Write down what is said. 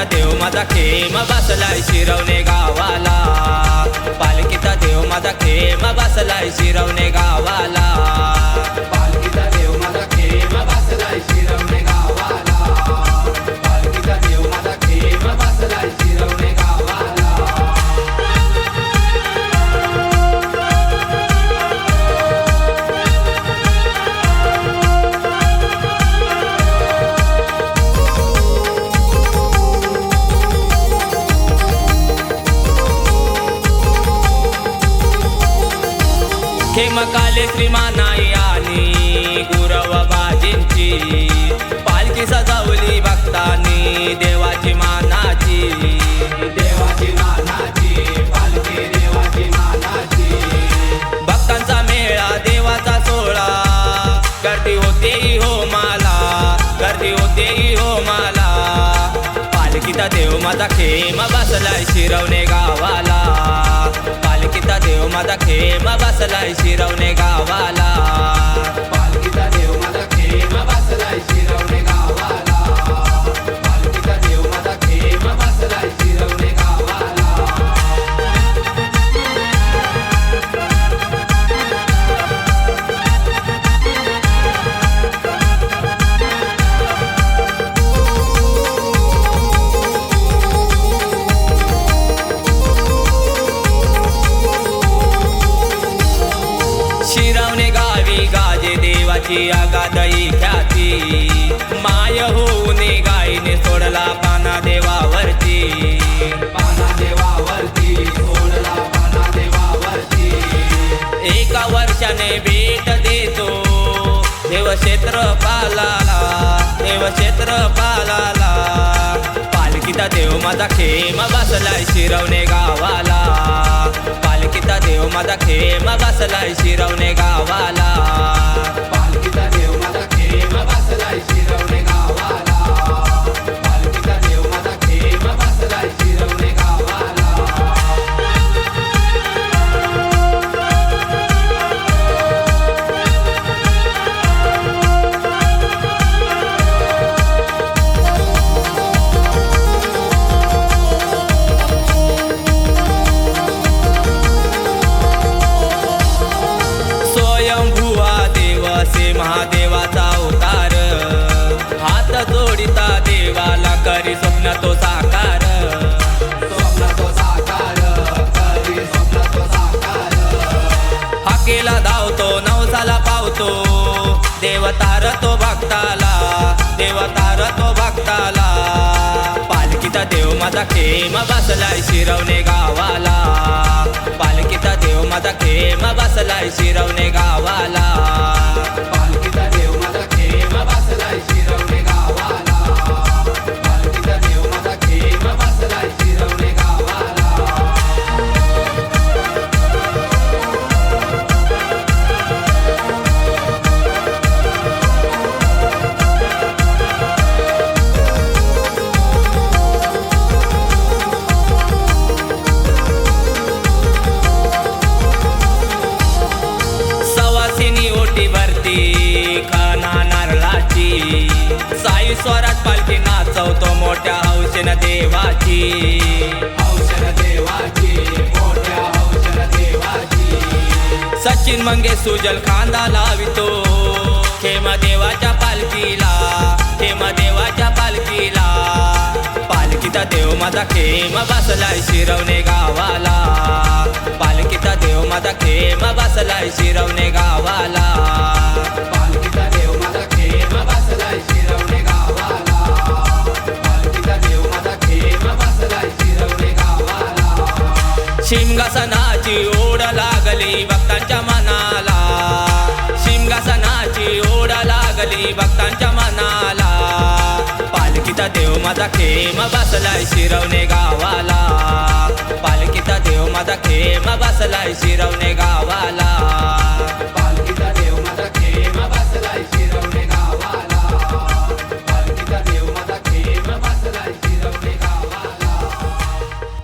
पालखीचा देव माझा खेम बसलाय शिरवणे गावाला, पालखीचा देव माझा खेम बसलाय शिरवणे गावाला, पालखीचा देव माझा खेम बसलाय शिरवणे गावाला, पालखीचा देव माझा खेम बसलाय शिरवणे गावाला. खेम काले श्रीमानाई आणि गुरव बाजींची, पालखी सजवली भक्तांनी देवाची मानाची, देवाची मानाची पालखी देवाची मानाची. भक्तांचा मेळा देवाचा सोहळा, गर्दी होते हो मला, गर्दी होते हो मला, पालखीचा देव माझा खेम बसलाय शिरवणे गावाला, पालखीचा देव माझा खेम बसलाय शिरवणे गावाला, पालखीचा देव माझा खेम बसलाय शिरवणे गावाला, पालखीचा देव माझा खेम बसलाय शिरवणे गावाला. शिरवणे गावी गाजे देवाची आगादई ख्याती, माय होऊने गायीने सोडला पाना देवावरती, पाना देवावरती सोडला पाना देवावरती. एका वर्षाने भेट देतो देव क्षेत्रपालाला, देव क्षेत्रपालाला, पालखीचा देव माझा खेम बसलाय शिरवणे गावाला, पालखीचा देव माझा खेम बसलाय शिरवणे गावाला, पालखीचा देव माझा खेम बसलाय शिरवणे गावाला, पालखीचा देव माझा खेम बसलाय शिरवणे गावाला. स्वयंभुवा देव से महादेवाचा अवतार, हात जोडिता देवाला करी स्वप्न तो साकार, स्वप्न तो साकार करी स्वप्न तो साकार. हाकेला धावतो नवसाला पावतो, देव तारतो भक्ताला, देव तारतो भक्ताला, पालखीचा देव माझा खेम बसलाय शिरवणे गावाला, पालखीचा देव माझा खेम बसलाय शिरवणे गावाला, पालखीचा देव माझा खेम बसलाय शिरवणे गावाला, पालखीचा देव माझा खेम बसलाय शिरवणे गावाला. सवासिनी ओटी भरती खाना नारळाची, साई स्वरात पालखी नाचवतो मोठ्या हौसेनं देवाची, हौशन देवाची मोठ्या हौशन देवाची. सचिन मंगे सुजल खांदा लावितो, खेम देवाच्या पालखीला, खेम देवाच्या पालखीला, पालखीचा देव माझा खेम बसलाय शिरवणे गावाला, पालखीचा देव माझा खेम बसलाय शिरवणे गावाला, पालखीचा देव माझा खेम बसलाय शिरवणे गावाला, पालखीचा देव माझा खेम बसलाय शिरवणे गावाला. शिमगासनाची ओढ लागली भक्तांच्या मनाला, शिमगासनाची ओढ लागली भक्तांच्या मनाला, पालखीचा देव माझा खेम बसलाय शिरवणे गावाला, पालखीचा देव माझा खेम बसलाय शिरवणे